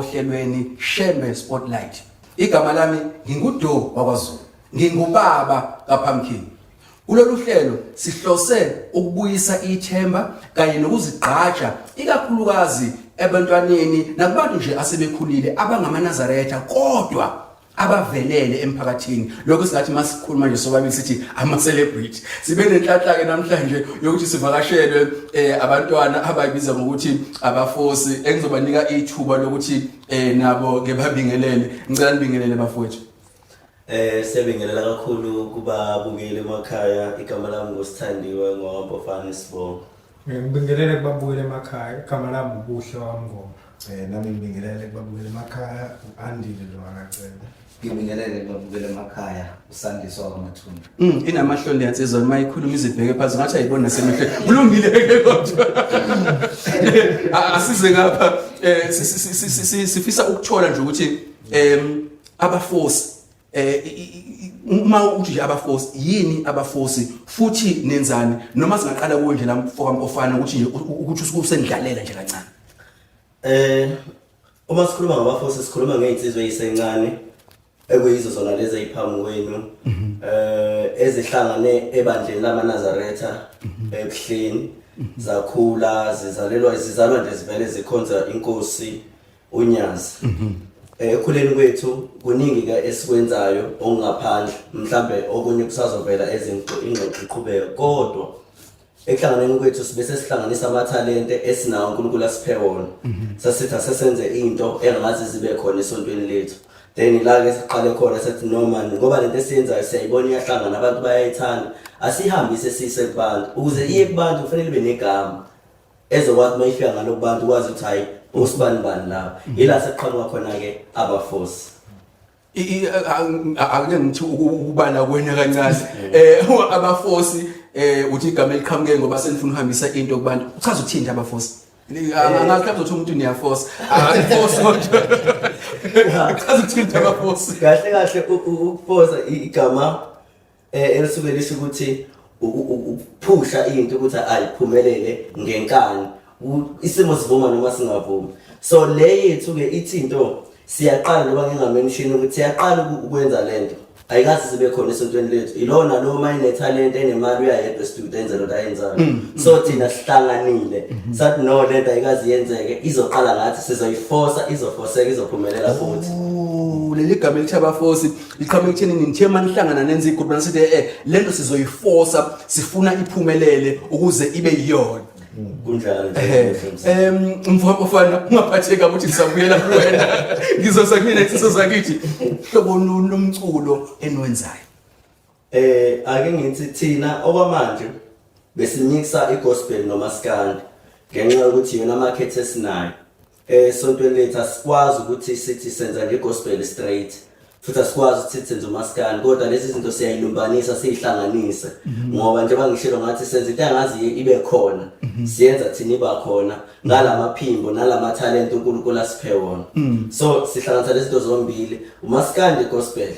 ohlelweni Shembe Spotlight. Igama lami nginguDo wakwaZulu. Ngingubaba kaPumpkin. Kuloluhlelo sihlose ukubuyisa ithemba kanye nokuzigqaja ikakhulukazi ebantwaneni nakubantu nje asebekhulile abangamaNazaretha kodwa abavelele emphakathini. Lokho singathi masikhuluma nje sobabili sithi ama celebrity. Sibe nenhlanhla ke namhlanje yokuthi sivakashelwe abantwana abayibiza ngokuthi Abafosi engizobanika ithuba lokuthi nabo ke babingelele. Ngicela nibingelele bafowethu. Siyabingelela kakhulu kuba bukele emakhaya. Igama lami ngosithandiwe ngoBafana Sibongo. Ngibingelele kubabukele emakhaya. Igama lami ubuhle wamngoma. Nami ngibingelele kubabukele emakhaya uAndile lo akacela. Ngibingelele kubabukele emakhaya uSandiswa kwamathundu. Inamahloni yansizwa mayikhuluma izibheke phansi ngathi ayibona semehle. Kulungile ke kodwa. Asize ngapha sifisa ukuthola nje ukuthi Abafosi uma uthi Abafosi yini Abafosi futhi nenzani noma singaqala kuwe nje la mfoka ofana ukuthi ukuthi usendlalela nje kancane. Uma sikhuluma ngabafosi sikhuluma ngeinsizwa ezisencane ekuyizo zona lezi eziphambi kwenu ezihlangane ebandleni lamaNazaretha ebhleni zakhula zizalwa nje zivele zikhonza inkosi uNyazi. Ekhuleni kwethu kuningi ke esikwenzayo okungaphandle mhlambe okunye kusazovela ingxoxo iqhubeka kodwa ehlanganeni kwethu sibese sihlanganisa amathalente esinawo uNkulunkulu asiphe wona. Sasitha sesenze into engazi zibe khona esontweni lethu. Then la ke siqale khona sethi noma ngoba lento esiyenzayo siyayibona iyahlangana abantu bayayithanda asihambise sise kubantu ukuze iye kubantu kufanele ibe negama ezokwathi mayifika ngalo kubantu kwazi ukuthi hayi usibani bani lapha ila seqhamuka khona ke Abafosi. Ake ngithi ukubala kwena kancane Abafosi uthi igama eliqhamuke ngoba senifuna ukuhambisa into kubantu uchaza uthinte Abafosi angazi ukuthi umuntu niyafosa Abafosi kodwa uchaza uthinte Abafosi kahle ukufosa igama elisuke lisho ukuthi ukuphusha into ukuthi ayiphumelele ngenkani isimo sivuma noma singavumi. So le yethu ke ithinto siyaqala noma ngingamention ukuthi siyaqala ukwenza lento ayikazi sibe khona esontweni lethu ilona noma inetalent enemali uyayedwa students lo ayenzayo. So thina sihlanganile sathi no lento ayikazi yenzeke izoqala ngathi sizoyiforsa izofoseka izophumelela futhi. Leli gama elithi Abafosi liqhamuka ekutheni nithe manihlangana nenza igroup nasithi lento sizoyiforsa sifuna iphumelele ukuze ibe yiyona. Kunjalo Mfowethu ofana ungaphatheka ukuthi ngisabuyela kuwena ngizosa kumina isiso sakithi hlobo lomculo enwenzayo. Ake ngithi thina okwamanje besimixa igospel nomaskandi ngenxa yokuthi yona market esinayo esontweni lethu asikwazi ukuthi sithi senza nje gospel straight futhi asikwazi ukuthi senze umaskandi kodwa lezi zinto siyayilumbanisa sihlanganise ngoba njengoba ngishilo ngathi senze into engazi ibe khona siyenza thina iba khona ngalamaphimbo nalamatalent uNkulunkulu asiphe wona. So sihlanganisa lezi zinto zombili umaskandi gospel.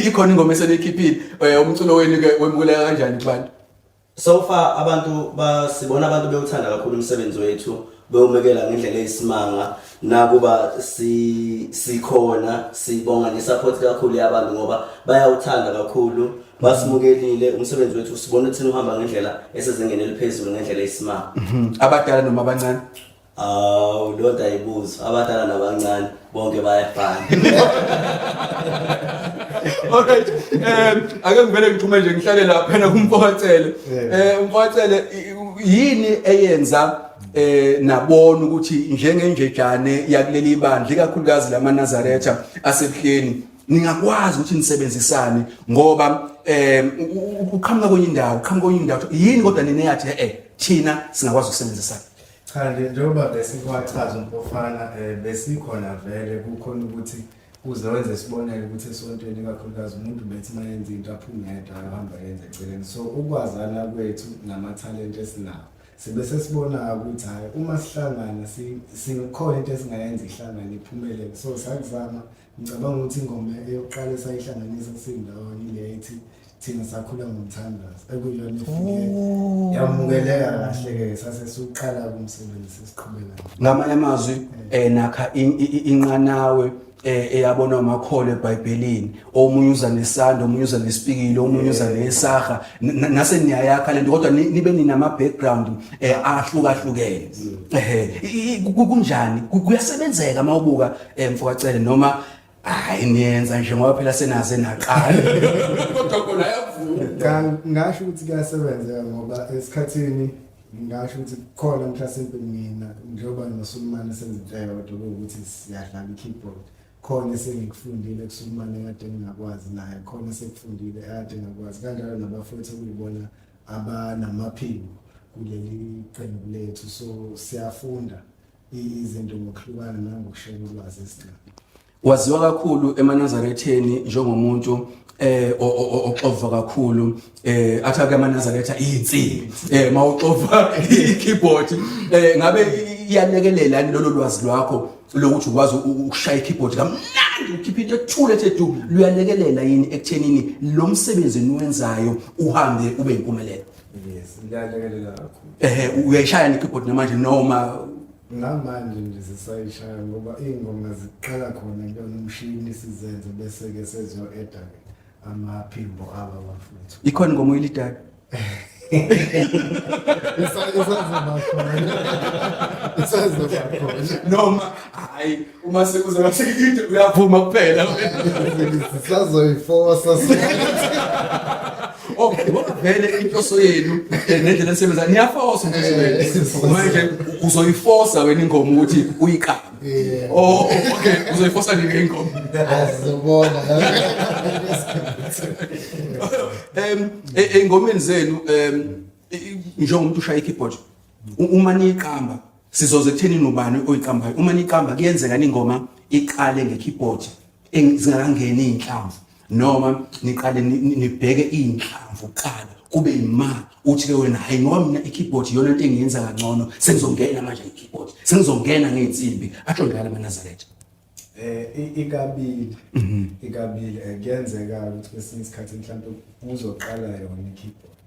Ikhona ingoma esenekhiphile umculo wenu ke wemukela kanjani kubantu? So far abantu basibona abantu bewuthanda kakhulu umsebenzi wethu bewumekela ngendlela eyisimanga nakuba sikhona sibonga nesupport kakhulu yabantu ngoba bayawuthanda kakhulu basimukelile umsebenzi wethu sibona ukuthi uhamba ngendlela esezingene eliphezulu ngendlela eyisimanga. Abadala noma abancane? Lo nto ayibuzo abadala nabancane bonke bayafana. Alright ake ngivele ngithume nje ngihlale lapha na kumfokathele umfokathele yini eyenza nabona ukuthi njengenjejane yakuleli bandla ikakhulukazi lamaNazaretha aseBuhleni ningakwazi ukuthi nisebenzisane ngoba uqhamuka kwenye indawo yini kodwa nine yathi thina singakwazi ukusebenzisana. Cha njengoba besikwachaza umfana besikhona vele kukhona ukuthi uzowenza sibonele ukuthi esontweni kakhulukazi umuntu bethi mayenza into aphumeda ahamba yenze eceleni. So ukwazana kwethu namatalent esinawo sibese sibona ukuthi hayi uma sihlangana sikhona into esingayenza ihlangane iphumelele. So sakuzama ngicabanga ukuthi ingoma eyokuqala esayihlanganisa sindawonye ile ethi thina sakhula ngomthandazo ekuyona ifike yamukeleka kahle ke sase suqala kumsebenzi sesiqhubeka ngamanye amazwi nakha inqanawe eyabona umakholo eBhayibhelini omunye uza nesando omunye uza nesipikilo omunye uza nesaha nase niyayakha lento kodwa nibe ninama background ahlukahlukene kunjani kuyasebenzeka mawubuka mfowacele noma hayi niyenza nje ngoba phela senaze naqala kodwa khona yavuka ngasho ukuthi kuyasebenzeka ngoba esikhathini ngasho ukuthi khona mhlasimpe mina njengoba noSulumane senzitshela kodwa ukuthi siyadlala ikeyboard khona esengikufundile kuSulumane kade ngingakwazi naye khona sekufundile kade ngakwazi kanjalo nabafowethu ukuyibona abanamaphiko kuleli qembu lethu so siyafunda izinto ngokuhlukana nangokushaya ulwazi esicela waziwa kakhulu eManazaretheni njengomuntu oxova kakhulu athi ke aManazaretha insimbi mawuxova ikeyboard ngabe iyalekelela lolo lwazi lwakho lokuthi ukwazi ukushaya ikeyboard kamnandi ukhipha into ethule ethu luyalekelela yini ekuthenini lo msebenzi niwenzayo uhambe ube impumelelo yes iyalekelela kakhulu uyayishaya ikeyboard namanje noma ngamanje nje sisayishaya ngoba ingoma ziqala khona kuyona umshini sizenze bese ke sezo eda amaphimbo abafuthu ikhona ingoma oyilidala noma hayi uma sekuze ngasekinte uyavuma kuphela sisazoyifosa okay ngoba vele inhloso yenu nendlela esebenza niyafosa inhloso yenu manje uzoyifosa wena ingoma ukuthi uyiqala okay uzoyifosa nini ingoma azibona engomeni zenu njengomuntu ushaya ikeyboard uma niqamba sizoze kutheni nobani oyiqambayo uma niqamba kuyenzeka ingoma iqale ngekeyboard zingakangeni inhlamvu noma niqale nibheke inhlamvu qala kube ima uthi ke wena hayi ngoba mina ikeyboard iyona into engiyenza kangcono sengizongena manje ikeyboard sengizongena ngeinsimbi asho njalo aManazaretha ikabili kuyenzeka ukuthi kwesinye isikhathi mhlawumbe uzoqala yona ikeyboard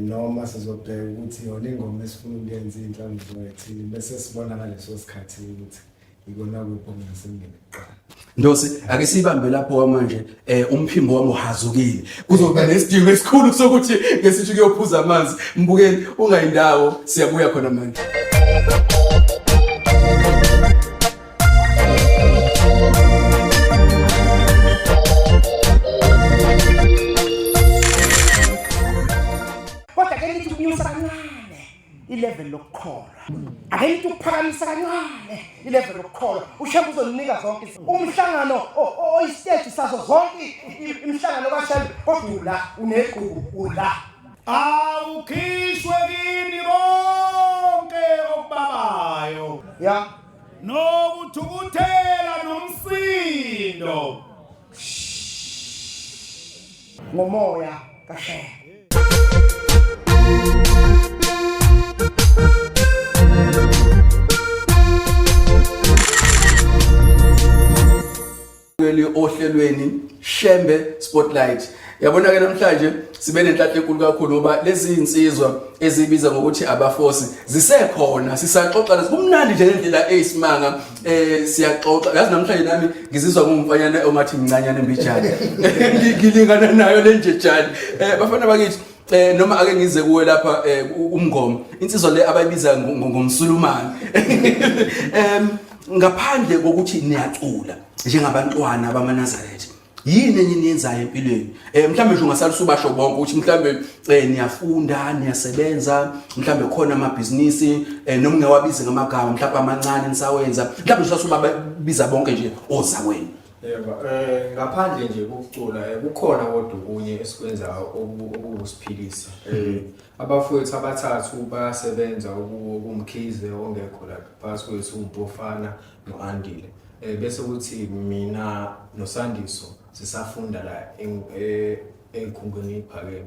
noma sizobheka ukuthi yona ingoma esifuna ukuyenza inhlamvu zoyithini bese sibona ngaleso sikhathi ukuthi ikona kupho ngasengene kuqala Ndosi ake sibambe lapho manje umphimbo wami uhazukile kuzoba nesidingo esikhulu sokuthi ngesithi kuyophuza amanzi mbukeni ungayindawo siyabuya khona manje kodwa ke lithi kunyusa kancane ilevel lokukholwa ake lithi ukuphakamisa kancane ilevel lokukholwa uShembe uzonika zonke umhlangano oyistage sazo zonke imhlangano kaShembe kodwa unequbu ula awukhishwe kini bonke okubabayo ya nokuthukuthela nomsindo ngomoya kaShembe ohlelweni Shembe Spotlight yabona ke namhlanje sibe nenhlanhla enkulu kakhulu ngoba lezi insizwa ezibiza ngokuthi Abafosi zisekhona sisaxoxa kumnandi nje ngendlela eyisimanga siyaxoxa yazi namhlanje nami ngizizwa ngumfanyana ongathi mncanyana embijana ngilingana nayo lenjejana bafana bakithi noma ake ngize kuwe lapha umngoma insizwa le abayibiza ngomsulumane ngaphandle kokuthi niyacula njengabantwana bamaNazaretha yini enye niyenzayo empilweni mhlambe nje ungasalisa ubasho bonke ukuthi mhlambe niyafunda niyasebenza mhlambe khona amabhizinisi noma ungewabize ngamagama mhlambe amancane nisawenza mhlambe usasubabiza bonke nje ozakwenu yebo ngaphandle nje kokucula kukhona kodwa okunye esikwenzayo okusiphilisa abafowethu abathathu bayasebenza okumkhize ongekho la phakathi kwethu uMpofana noAndile bese kuthi mina noSandiso sisafunda la enkungweni iphakeme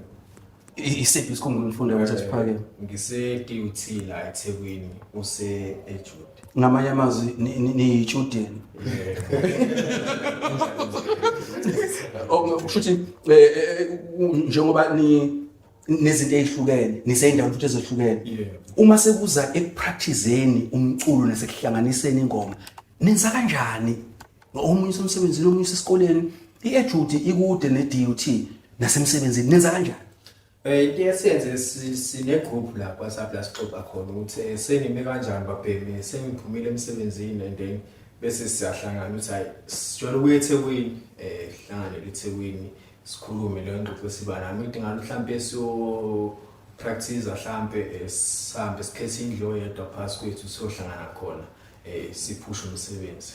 isiphi isikhungo nifunda ngathi siphakeme ngise-DUT la eThekwini use-Ejude ngamanye amazwi ni student Kushuthi njengoba nezinto ezihlukene niseyindawo futhi ezihlukene uma sekuza ekupracticeni umculo nasekuhlanganiseni ingoma nenza kanjani omunye umsebenzini omunye esikoleni iEduty ikude neDUT nasemsebenzini nenza kanjani into esiyenze sine group lapha sapha sixoxa khona ukuthi senime kanjani babhemi sengiphumile emsebenzini and then bese siyahlangana ukuthi hayi sijwayele ukuya eThekwini hlangane eThekwini sikhulume le ngxoxo siba nami idingana mhlambe siyo practice mhlambe sihambe sikhethe indlo yedwa phakathi kwethu sohlangana khona siphusha umsebenzi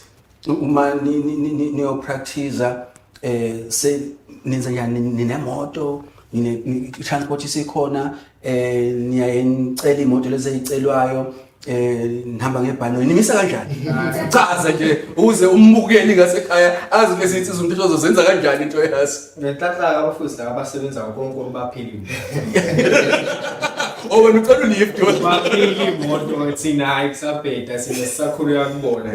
uma niyo practice se nenza njani ninemoto transport isikhona niyaye nicela imoto lezi ezicelwayo nihamba ngebhanoyi nimisa kanjani chaza nje uze umbukeli ngasekhaya azi bese insizwa umuntu ozozenza kanjani into yazi ngenhlanhla abafundi la abasebenza ngoNkulunkulu baphilile wena ucela ulift baphilile imoto thina hayi kusabheda sinesakhulu yakubona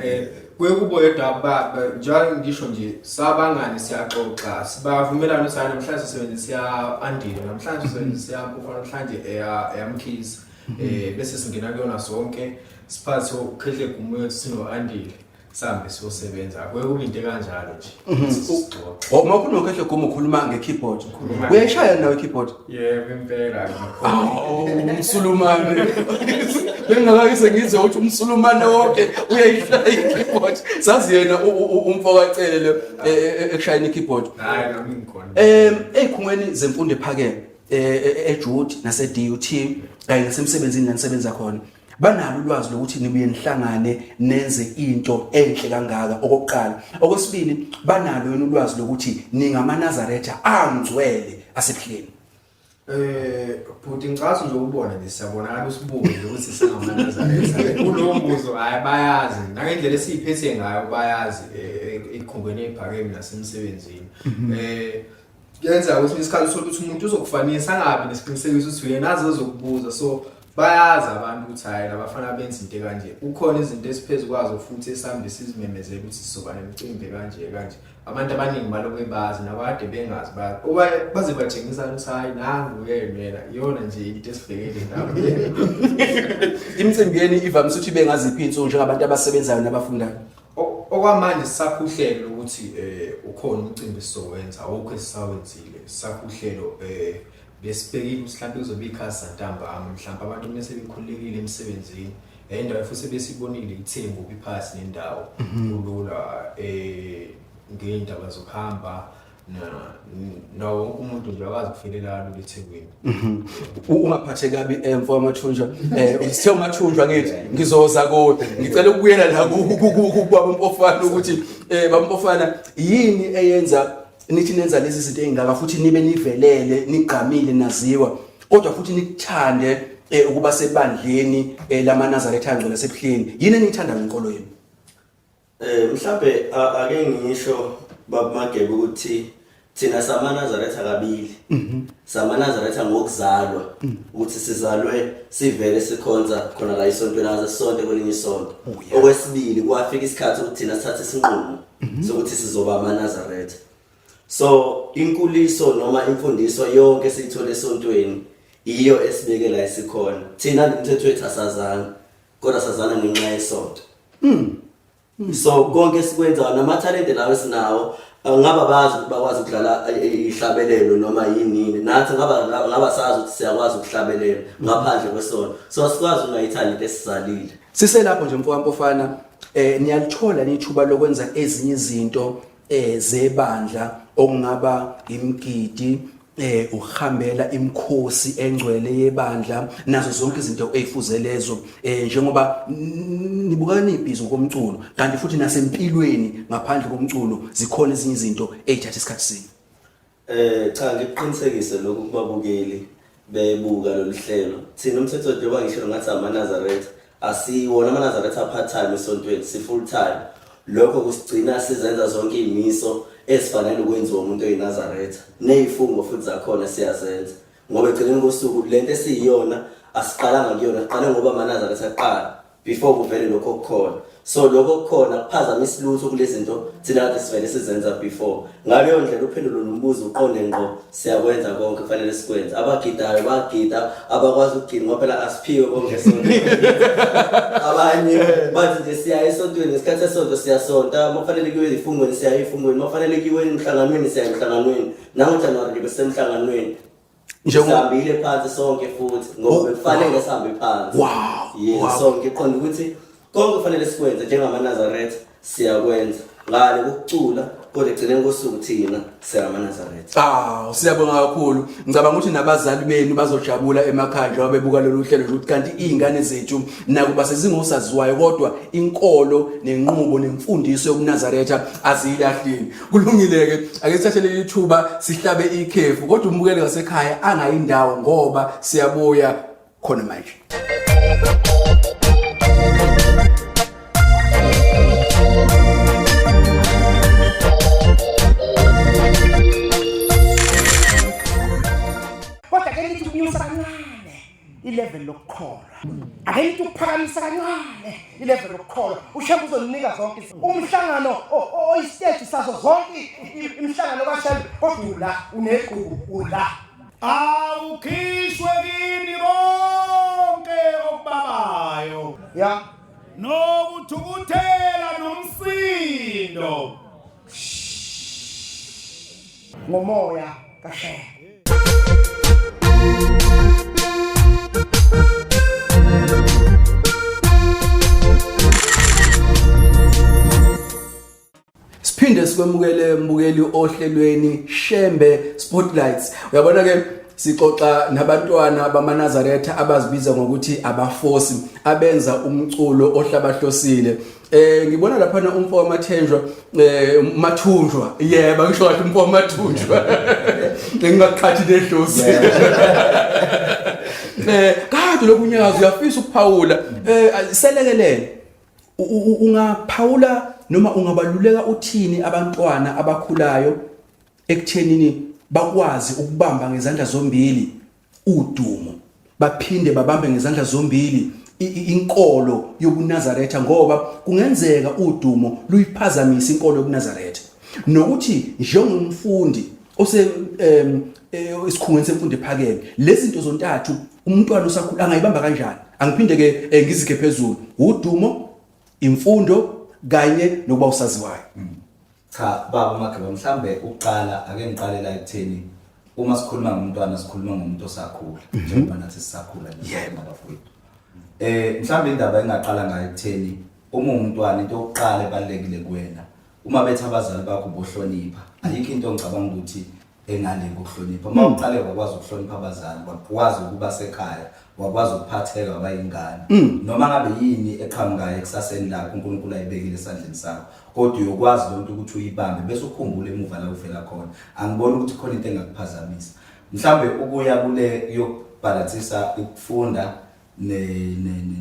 kwekubo yedwa njalo ngisho nje sabangani siyaxoxa sibavumelana ukuthi hayi namhlanje sisebenzisa andile namhlanje sisebenzisa ufana namhlanje eyamkhizi bese singena kuyona sonke siphathe ukhehle gumoyo sino andile sambe siyosebenza kwekuba into kanjalo nje uma kunokhehle gumo ukhuluma ngekeyboard uyayishaya nawe ikeyboard yebo impela umsulumane bengakayise ngizwe ukuthi umsulumane wonke uyayishaya ikeyboard sazi yena umfowacele ekushayeni ikeyboard hayi nami ngikhona ezikhungweni zemfundo ephakeme eJude naseDUT kanye nasemsebenzini nanisebenza khona banalo ulwazi lokuthi nibuye nihlangane nenze into enhle kangaka okokuqala okwesibili banalo yena ulwazi lokuthi ningamaNazaretha angcwele aseBuhleni Bhuti ngicela nje ukubona nje siyabonakala usibuke ukuthi singamaNazaretha kulo mbuzo hayi bayazi nangendlela esiphethe ngayo bayazi ezikhungweni eziphakeme nasemsebenzini yenza ukuthi isikhathi sokuthi umuntu uzokufanisa angabi nesiqinisekiso ukuthi uyena nazo ezokubuza so bayazi abantu ukuthi hayi labafana benza into kanje ukhona izinto esiphezulu kwazo futhi esambe sizimemezela ukuthi sizoba nemicimbi kanje abantu abaningi balokwe bazi nabade bengazi baze batshengisa ukuthi hayi nangu yena iyona nje into esibhekele ndawo imicimbi yeni ivamise ukuthi bengaziphi insuku njengabantu abasebenzayo nabafundayo okwamanje sisakhuhlelo ukuthi ukhona umcimbi sizowenza awukho esisawenzile sisakhuhlelo besibhekile mhlawumbe kuzobe ikhasi ntambama mhlawumbe abantu bese bekhululekile emsebenzini endawo futhi besibonile ithengu kuphasi nendawo kulula ngeindaba zokuhamba na wonke umuntu nje akwazi kufilela lo eThekwini ungaphathe kabi mfo amathunjwa usithe umathunjwa ngithi ngizoza kodwa ngicela ukuyela la kubabamfofana ukuthi bamfofana yini eyenza nithi nenza lezi zinto ezingaka futhi nibe nivelele nigqamile naziwa kodwa futhi nikuthande ukuba sebandleni lamaNazaretha angcwele aseBuhleni yini eniyithanda ngenkolo yenu mhlambe ake ngisho babamagebe ukuthi thina samaNazaretha kabili samaNazaretha ngokuzalwa ukuthi sizalwe sivele sikhonza khona la isontweni aze sonke kwelinye isonto okwesibili kwafika isikhathi ukuthi thina sithathe isinqumo sokuthi sizoba amaNazaretha so inkuliso noma imfundiso yonke siyithola esontweni iyo esibekela isikhona thina imithetho yethu asazana kodwa sazana ngenxa yesonto so konke sikwenza namathalente lawo esinawo ngaba bazi bakwazi ukudlala ihlabelelo noma yini nathi ngaba sazi ukuthi siyakwazi ukuhlabelela ngaphandle kwesonto so sikwazi ungayithandi esizalile siselapho nje mfowamfofana niyalithola nithuba lokwenza ezinye izinto zebandla okungaba imgidi uhambela imkhosi engcwele yebandla nazo zonke izinto ezifuzelezo njengoba nibuka nibhizo komculo kanti futhi nasempilweni ngaphandle komculo zikhona ezinye izinto ezithatha isikhathi sini cha ngiqinisekise lokhu kubabukeli bebuka loluhlelo thina umthetho njengoba ngisho ngathi aManazaretha asiwona aManazaretha part time esontweni si full time lokho kusigcina sizenza zonke izimiso esifanele ukwenziwa umuntu oyinazaretha nezifungo futhi zakhona siyazenza ngoba egcineni kosuku lento esiyiyona asiqalanga kuyona siqale ngoba aManazaretha aqala before kuvele lokho okukhona so lokho kukhona kuphazamisa lutho kulezi zinto thina kade sivele sizenza before. Ngaleyo ndlela uphendulo nombuzo uqonde ngqo siyakwenza konke kufanele sikwenze. Abagidayo bagida, abakwazi ukugida ngoba phela asiphiwe konke sonke. Abanye bathi nje siya esontweni ngesikhathi esonto siyasonta, makufanele kuyiwe ifungweni siya ifungweni, makufanele kuyiwe emhlanganweni siya emhlanganweni. NangoJanuary libe semhlanganweni. Sihambile phansi sonke futhi ngoba kufanele sihambe phansi. Yes, sonke iqonda ukuthi konke kufanele sikwenze njengaManazaretha siyakwenza. Ngale ukucula kodwa egcineni kosuku thina siyamaNazaretha. Siyabonga kakhulu. Ngicabanga ukuthi nabazali benu bazojabula emakhaya njengoba bebuka lolu hlelo ukuthi kanti izingane zethu nakuba sezingosaziwayo kodwa inkolo nenqubo nemfundiso yobuNazaretha azilahleni. Kulungile ke ake sithathele ithuba sihlabe ikhefu kodwa umbukeli ngasekhaya angayindawo ngoba siyabuya khona manje. Level lokukholwa akelithi ukuphakamisa kancane ilevel lokukholwa uShembe uzonika zonke umhlangano oyistage sazo zonke imihlangano kaShembe kodwa uneqhubu la awukhishwe kini konke okubabayo ya nokuthukuthela nomsindo ngomoya kaShembe. Siphinde sikwemukele mbukeli ohlelweni Shembe Spotlight. Uyabona ke sixoxa nabantwana bamaNazaretha abazibiza ngokuthi Abafosi abenza umculo ohlabahlosile. Ngibona lapha umfo wamathenjwa mathunjwa. Yebo ngisho kahle umfo wamathunjwa. Ngingaqhathi nehlosi. Kade lokunyakaza uyafisa ukuphawula selekelele ungaphawula noma ungabaluleka uthini abantwana abakhulayo ekuthenini bakwazi ukubamba ngezandla zombili udumo baphinde babambe ngezandla zombili inkolo yobuNazaretha ngoba kungenzeka udumo luyiphazamisa inkolo yobuNazaretha nokuthi njengomfundi ose isikhungweni semfundo ephakeme lezi zinto zontathu umntwana osakhula angayibamba kanjani angiphinde ke ngizike phezulu udumo imfundo kanye nokuba usaziwayo. Cha baba Magaba mhlambe uqala ake ngiqale la ekutheni uma sikhuluma ngomntwana sikhuluma ngomuntu osakhula njengoba nathi sisakhula nabafowethu. Mhlambe indaba engaqala ngayo ekutheni uma umntwana into yokuqala ebalekile kuwena uma bethi abazali bakho bohlonipha ayikho into ngicabanga ukuthi engale ukuhlonipha uma uqale wakwazi ukuhlonipha abazali wakwazi ukuba sekhaya wakwazi ukuphatheka abayingane noma ngabe yini eqhamukayo ekusaseni lakho uNkulunkulu ayibekile esandleni sakho kodwa uyokwazi lonto ukuthi uyibambe bese ukhumbule emuva la uvela khona angiboni ukuthi khona into engakuphazamisa mhlambe ukuya kule yokubhalansisa ukufunda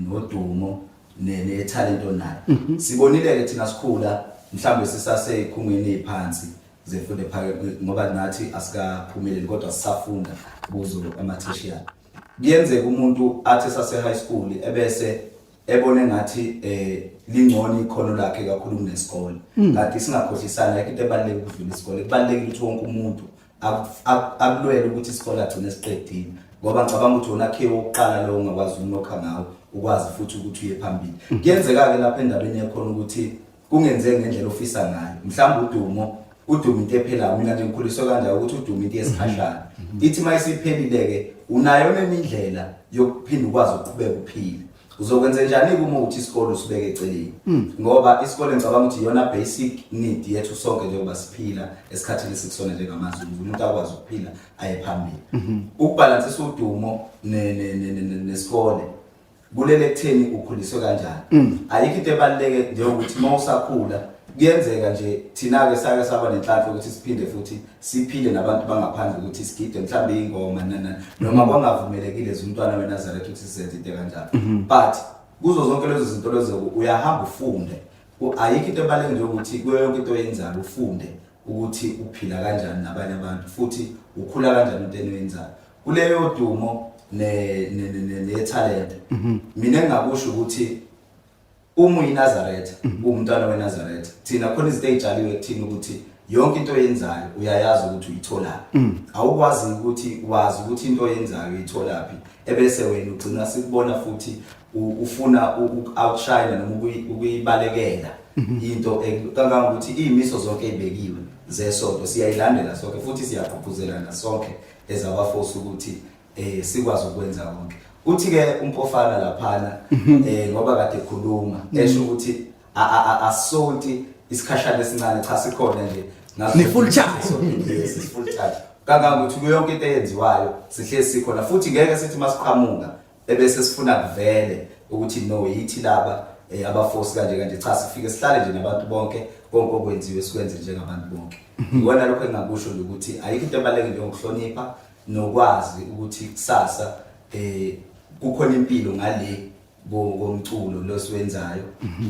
nodumo netalent onayo sibonile ke thina sikhula mhlambe sisasekhungweni eziphansi zefundo ephakeme ngoba nathi asikaphumeleli kodwa sisafunda kuzo amatheshiyali kuyenzeka umuntu athi sase high school ebese ebone ngathi lingcono ikhono lakhe kakhulu kunesikole kanti singakhohlisana into ebalulekile ukudlula isikole kubalulekile ukuthi wonke umuntu akulwele ukuthi isikole agcine siqedile ngoba ngicabanga ukuthi wona khe oqala lo ungakwazi ukunokha ngawo ukwazi futhi ukuthi uye phambili kuyenzeka ke lapha endabeni yakho ukuthi kungenzeki ngendlela ofisa ngayo mhlawumbe udumo into ephelayo mina nje ngikhuliswa kanjalo ukuthi udumo into yesikhashana ithi mayisiphelile ke unayo nemindlela yokuphinda ukwazi ukuqhubeka uphile uzokwenza njani uma uthi isikole usibeke eceleni ngoba isikole ngicabanga ukuthi iyona basic need yethu sonke njengoba siphila esikhathini esikusona njengamazulu umuntu akwazi ukuphila aye phambili ukubalansisa udumo nesikole kulele ekutheni ukhuliswe kanjani ayikho into ebaluleke njengokuthi mawusakhula kuyenzeka nje thina ke sake saba nenhlanhla ukuthi siphinde futhi siphile nabantu bangaphandle ukuthi sigide mhlambe ingoma noma kwangavumelekile umntwana weNazaretha ukuthi sisenze into kanjalo but kuzo zonke lezo zinto lezo uyahamba ufunde ayikho into ebaluleke nje ukuthi kuyo yonke into oyenzayo ufunde ukuthi uphila kanjani nabanye abantu futhi ukhula kanjani into eniyenzayo kuleyo dumo ne talent mina engakusho ukuthi uma uyiNazaretha umntwana weNazaretha thina khona izinto ezitshaliwe kuthina ukuthi yonke into oyenzayo uyayazi ukuthi uyitholaphi awukwazi ukuthi wazi ukuthi into oyenzayo uyitholaphi ebese wena ugcina sikubona futhi ufuna outshine noma ukuyibalekela into kangangokuthi izimiso zonke ezibekiwe zesonto siyayilandela sonke futhi siyaqhubhuzelana sonke ezabafosi ukuthi sikwazi ukwenza konke uthi ke umpofana laphana ngoba kade ekhuluma esho ukuthi asonti isikhashana esincane cha sikhona nje ni full charge full charge kangangokuthi kuyonke into eyenziwayo sihlezi sikhona futhi ngeke sithi masiqhamuka ebese sifuna kuvele ukuthi no yithi laba abafosi kanje cha sifike sihlale nje nabantu bonke konke okwenziwe sikwenze njengabantu bonke ngibona lokho engakusho ukuthi ayikho into ebalekile ngokuhlonipha nokwazi ukuthi kusasa kukhona impilo ngale bomculo losiwenzayo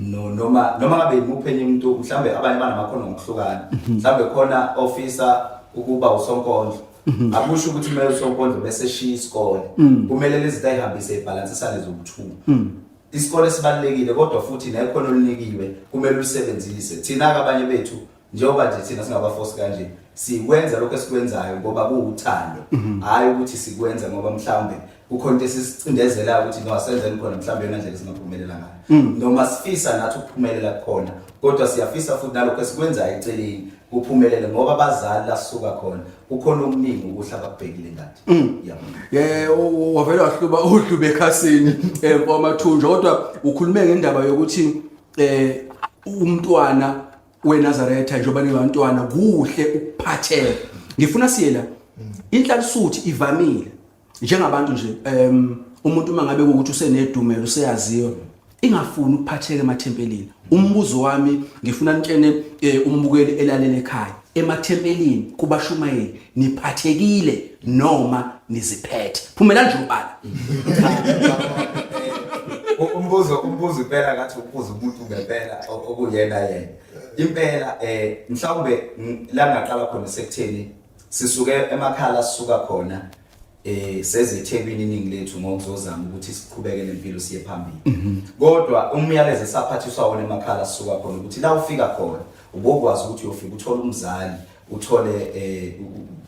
noma ngabe imuphe enye umuntu mhlambe abanye banamakhono ngokuhlukana mhlambe khona officer ukuba usonkondlo akusho ukuthi kumele usonkondlo bese shiya isikole kumele lezi zinto ayihambise ibalansisane zokuthuma isikole sibalekile kodwa futhi nekhono olinikiwe kumele ulisebenzise thina abanye bethu njengoba nje thina singabafosi kanje sikwenza lokho esikwenzayo ngoba kuuthando hayi ukuthi sikwenza ngoba mhlambe kukhona into esicindezela ukuthi no asenzeni khona mhlambe yona ndlela singaphumelela ngayo noma sifisa nathi ukuphumelela khona kodwa siyafisa futhi nalokho esikwenzayo eceleni kuphumelele ngoba abazali lasuka khona kukhona okuningi ukuhla ababhekile ngathi wavela wahluba udlube ekhasini kwamathunja kodwa ukhulume ngendaba yokuthi umntwana weNazaretha njengoba nibantwana kuhle ukuphatheka ngifuna siyela inhlansuthi ivamile njengabantu nje umuntu mangabe ukuthi usenedumelo useyaziyo ingafuni ukuphatheka emathempelini umbuzo wami ngifuna nitshene umbukeli elalele ekhaya emathempelini kubashumayeli niphathekile noma niziphethe phumela nje ubala umbuzo impela ngathi ubuza umuntu ngempela okuyena yena impela mhlawumbe la ngaqala khona sekutheni sisuke emakhala sisuka khona seze eThekwini iningi lethu ngokuzozama ukuthi siqhubeke nempilo siye phambili kodwa umyalezo esaphathiswa wona emakhala sisuka khona ukuthi la ufika khona ubokwazi ukuthi uyofika uthola umzali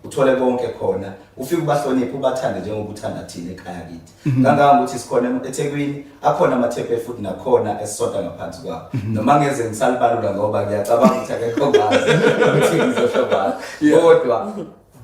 uthole konke khona ufike ubahloniphe ubathande njengoba uthanda thina ekhaya kithi kangangokuthi sikhona eThekwini akhona amathempe futhi nakhona esisonta ngaphansi kwabo noma ngeze ngisalibalula ngoba ngiyacabanga ukuthi akekho ngazi ukuthi ngizoshoba kodwa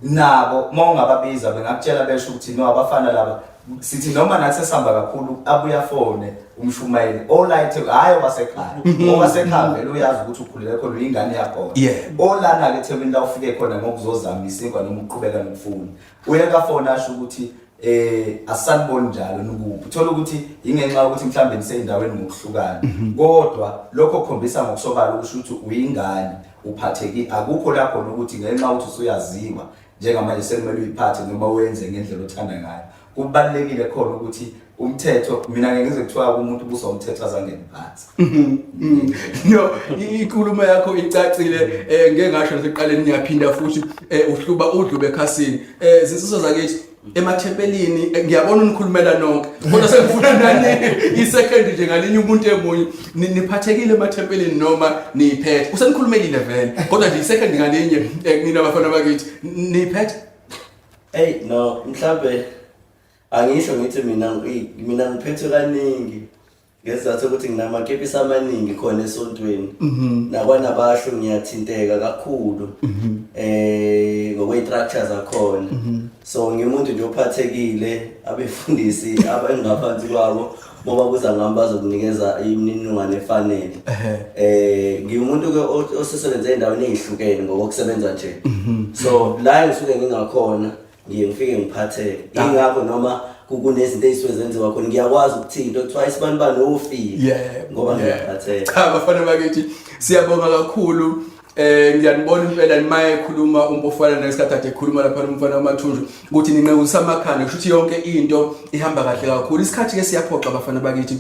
nabo mongababiza bengakutshela besho ukuthi no abafana laba sithi noma nathi sihamba kakhulu abuya fone umshumayeli olight hayi wasekhaya owasekhaya vele uyazi ukuthi ukhulele khona uyingane yakho olana ke Thebeni la ufike khona ngokuzozama isinkwa noma uqhubeka nokufuna uyeka fone asho ukuthi asaniboni njalo nokuphi uthola ukuthi ingenxa ukuthi mhlambe niseyindaweni ngokuhlukana kodwa lokho khombisa ngokusobala ukuthi uyingane uphatheki akukho lapho ukuthi ngenxa ukuthi usuyaziwa njengamanje sekumele uyiphathe noma wenze ngendlela othanda ngayo kubalekile khona ukuthi umthetho mina ngeke ngize kuthiwa umuntu ubuso umthetho azange ngiphansi no inkulumo yakho icacile ngeke ngasho ngiqaleni ngiyaphinda futhi uhluba udlube ekhasini zinsizwa zakithi emathempelini ngiyabona unikhulumela nonke kodwa sekufuna nani isecond nje ngalinye umuntu emunye niphathekile emathempelini noma niphethe usenikhulumelile vele kodwa nje isecond ngalinye kunina abafana bakithi niphethe no mhlambe angisho ngithi mina ngiphethe kaningi ngesizathu ukuthi nginamakepisi amaningi khona esontweni nakwanabasho ngiyathinteka kakhulu ngokwe-structure zakhona so ngimuntu nje ophathekile abefundisi abengaphansi kwabo ngoba kuza ngami bazokunikeza imininingwane efanele ngiumuntu ke osesebenza endaweni ezihlukene ngokusebenza nje so la ngisuke ngingakhona ngifike ngiphatheke ingakho noma kunezinto ezisizenziwa khona ngiyakwazi ukuthinta kuthiwa isibani ofile ngoba ngiyaphatheka cha bafana bakithi siyabonga kakhulu ngiyanibona impela nimaye ekhuluma umpofana nesikhathi ade ekhuluma lapha umfana wamathunju ukuthi ninqekusa amakhanda kusho ukuthi yonke into ihamba kahle kakhulu isikhathi ke siyaphoqa abafana bakithi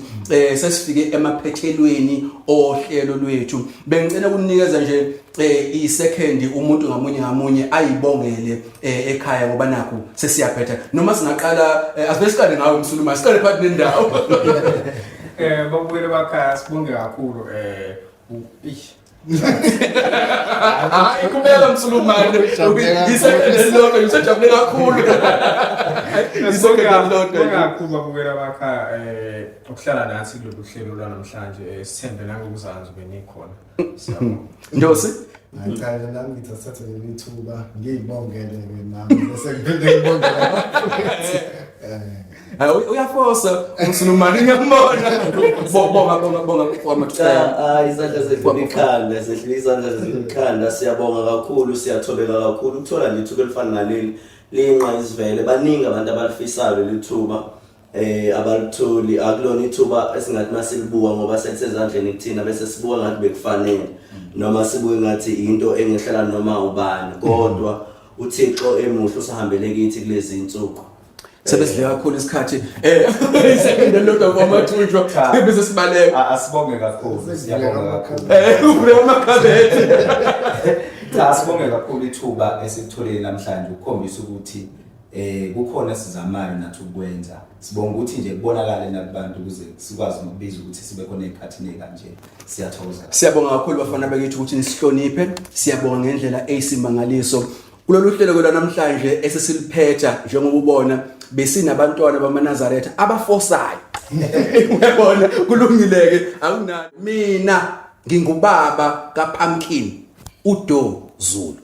sesifike emaphethelweni ohlelo lwethu bengicela ukunikeza nje i-second umuntu ngamunye ayibongele ekhaya ngoba nakho sesiyaphetha noma singaqala asibesiqale ngawe umsuluma siqale phakathi nendawo Babuyele bakhaya sibonge kakhulu Hayi kumele msulumane ngisejabule kakhulu. Sibonge kakhulu babuyele bakhaya ukuhlala nathi kulolu hlelo lwanamhlanje sithembe nangokuzazi ube nikhona. Siyabonga. Ndosi Ngicela nami ngithathe leli thuba ngiyibongele mama bese ngiphinde ngibongele. uyafosa umsulumane ngiyambona. Bonga kwamaqhaza. Izandla zekhanda sehlisa izandla zekhanda siyabonga kakhulu siyathobeka kakhulu ukuthola nje ithuba elifana naleli linqa isivele baningi abantu abalifisayo leli thuba abalitholi akulona ithuba esingathi masilibuka ngoba sesezandleni kuthina bese sibuka ngathi bekufanele noma sibuke ngathi into engehlela noma ubani kodwa uThixo emuhle usahambele kithi kulezi insuku sebesidle kakhulu isikhathi isebende lodwa kwamathunjwa bese sibaleka asibonge kakhulu siyabonga kakhulu uvule amakhabethe asibonge kakhulu ithuba esikutholile namhlanje ukukhombisa ukuthi kukhona sizamayo nathi ukwenza sibonga ukuthi nje kubonakale nakubantu ukuze sikwazi ukubiza ukuthi sibe khona ezikhathini kanje siyathokoza siyabonga kakhulu bafana bakithi ukuthi nisihloniphe siyabonga ngendlela eyisimangaliso kulolu hlelo kwelanamhlanje esesiliphetha njengoba ubona besinabantwana bamaNazaretha abafosayo uyabona kulungileke akunani mina ngingubaba kaPumpkin uDo Zulu